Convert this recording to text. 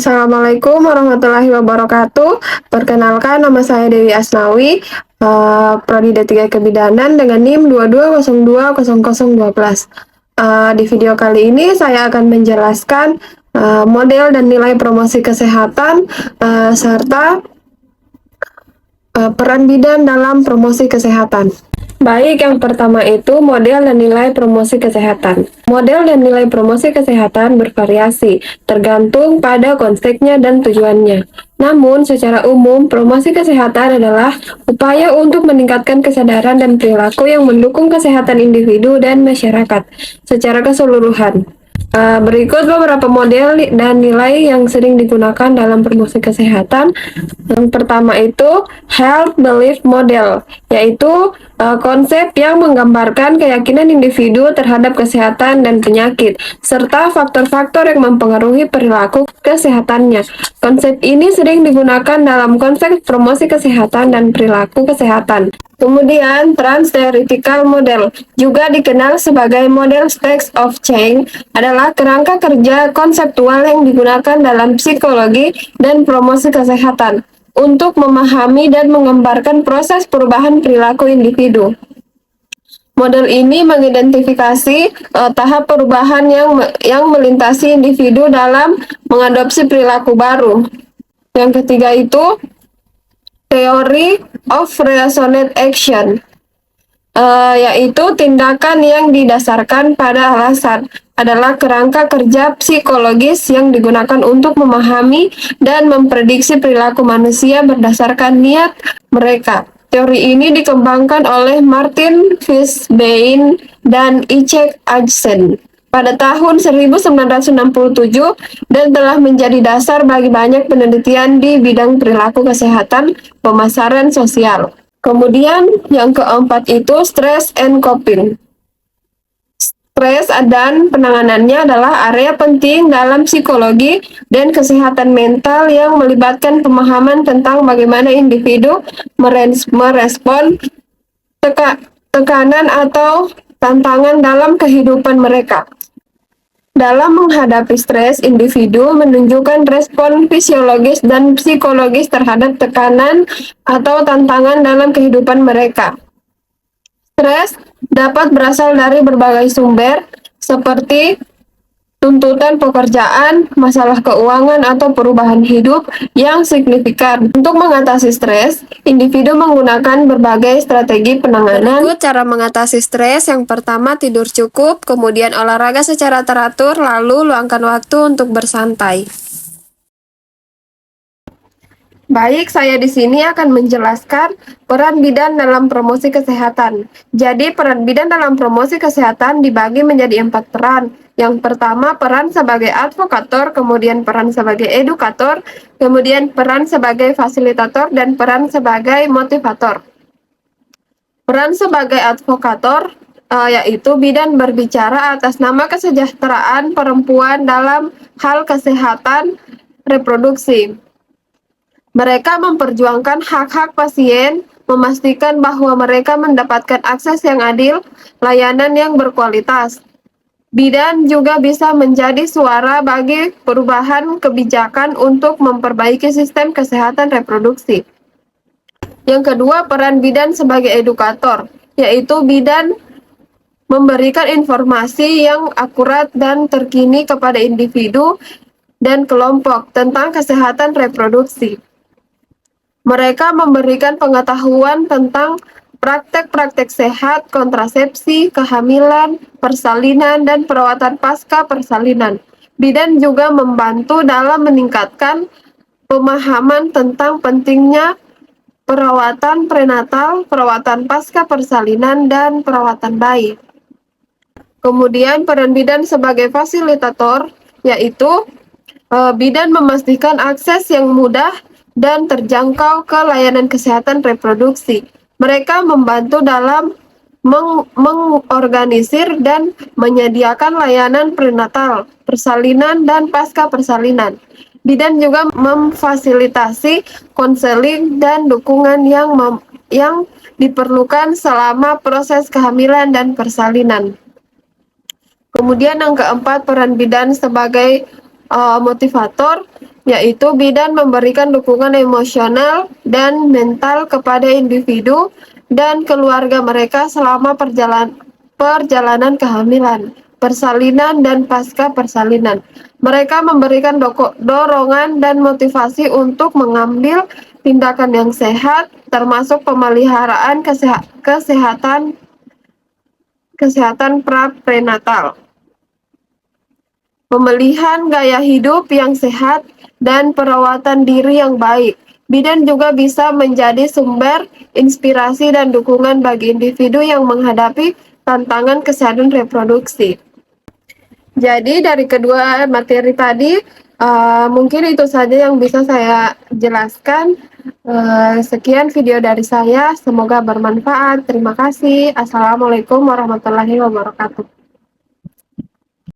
Assalamualaikum warahmatullahi wabarakatuh. Perkenalkan, nama saya Dewi Asnawi, Prodi D3 Kebidanan dengan NIM 22020012. Di video kali ini saya akan menjelaskan model dan nilai promosi kesehatan serta peran bidan dalam promosi kesehatan. Baik, yang pertama itu model dan nilai promosi kesehatan. Model dan nilai promosi kesehatan bervariasi, tergantung pada konteksnya dan tujuannya. Namun, secara umum, promosi kesehatan adalah upaya untuk meningkatkan kesadaran dan perilaku yang mendukung kesehatan individu dan masyarakat secara keseluruhan. Berikut beberapa model dan nilai yang sering digunakan dalam promosi kesehatan. Yang pertama itu Health Belief Model, yaitu konsep yang menggambarkan keyakinan individu terhadap kesehatan dan penyakit, serta faktor-faktor yang mempengaruhi perilaku kesehatannya. Konsep ini sering digunakan dalam konteks promosi kesehatan dan perilaku kesehatan. Kemudian, Trans-Theoretical Model, juga dikenal sebagai model Stacks of Change, adalah kerangka kerja konseptual yang digunakan dalam psikologi dan promosi kesehatan untuk memahami dan menggambarkan proses perubahan perilaku individu. Model ini mengidentifikasi tahap perubahan yang melintasi individu dalam mengadopsi perilaku baru. Yang ketiga itu Theory of Resonant Action, yaitu tindakan yang didasarkan pada alasan, adalah kerangka kerja psikologis yang digunakan untuk memahami dan memprediksi perilaku manusia berdasarkan niat mereka. Teori ini dikembangkan oleh Martin Fishbein dan Icek Ajzen pada tahun 1967 dan telah menjadi dasar bagi banyak penelitian di bidang perilaku kesehatan pemasaran sosial. Kemudian yang keempat itu Stress and Coping. Stres dan penanganannya adalah area penting dalam psikologi dan kesehatan mental yang melibatkan pemahaman tentang bagaimana individu merespon tekanan atau tantangan dalam kehidupan mereka. Dalam menghadapi stres, individu menunjukkan respon fisiologis dan psikologis terhadap tekanan atau tantangan dalam kehidupan mereka. Stres dapat berasal dari berbagai sumber, seperti tuntutan pekerjaan, masalah keuangan, atau perubahan hidup yang signifikan. Untuk mengatasi stres, individu menggunakan berbagai strategi penanganan. Berikut cara mengatasi stres. Yang pertama, tidur cukup, kemudian olahraga secara teratur, lalu luangkan waktu untuk bersantai. Baik, saya di sini akan menjelaskan peran bidan dalam promosi kesehatan. Jadi, peran bidan dalam promosi kesehatan dibagi menjadi 4 peran. Yang pertama, peran sebagai advokator, kemudian peran sebagai edukator, kemudian peran sebagai fasilitator, dan peran sebagai motivator. Peran sebagai advokator yaitu bidan berbicara atas nama kesejahteraan perempuan dalam hal kesehatan reproduksi. Mereka memperjuangkan hak-hak pasien, memastikan bahwa mereka mendapatkan akses yang adil, layanan yang berkualitas. Bidan juga bisa menjadi suara bagi perubahan kebijakan untuk memperbaiki sistem kesehatan reproduksi. Yang kedua, peran bidan sebagai edukator, yaitu bidan memberikan informasi yang akurat dan terkini kepada individu dan kelompok tentang kesehatan reproduksi. Mereka memberikan pengetahuan tentang praktek-praktek sehat, kontrasepsi, kehamilan, persalinan, dan perawatan pasca persalinan. Bidan juga membantu dalam meningkatkan pemahaman tentang pentingnya perawatan prenatal, perawatan pasca persalinan, dan perawatan bayi. Kemudian peran bidan sebagai fasilitator, yaitu bidan memastikan akses yang mudah dan terjangkau ke layanan kesehatan reproduksi. Mereka membantu dalam mengorganisir dan menyediakan layanan prenatal, persalinan, dan pasca persalinan. Bidan juga memfasilitasi konseling dan dukungan yang diperlukan selama proses kehamilan dan persalinan. Kemudian yang keempat, peran bidan sebagai motivator, yaitu bidan memberikan dukungan emosional dan mental kepada individu dan keluarga mereka selama perjalanan kehamilan, persalinan, dan pasca persalinan. Mereka memberikan dorongan dan motivasi untuk mengambil tindakan yang sehat, termasuk pemeliharaan kesehatan prenatal, pemilihan gaya hidup yang sehat, dan perawatan diri yang baik. Bidan juga bisa menjadi sumber inspirasi dan dukungan bagi individu yang menghadapi tantangan kesehatan reproduksi. Jadi dari kedua materi tadi, mungkin itu saja yang bisa saya jelaskan. Sekian video dari saya, semoga bermanfaat. Terima kasih. Assalamualaikum warahmatullahi wabarakatuh.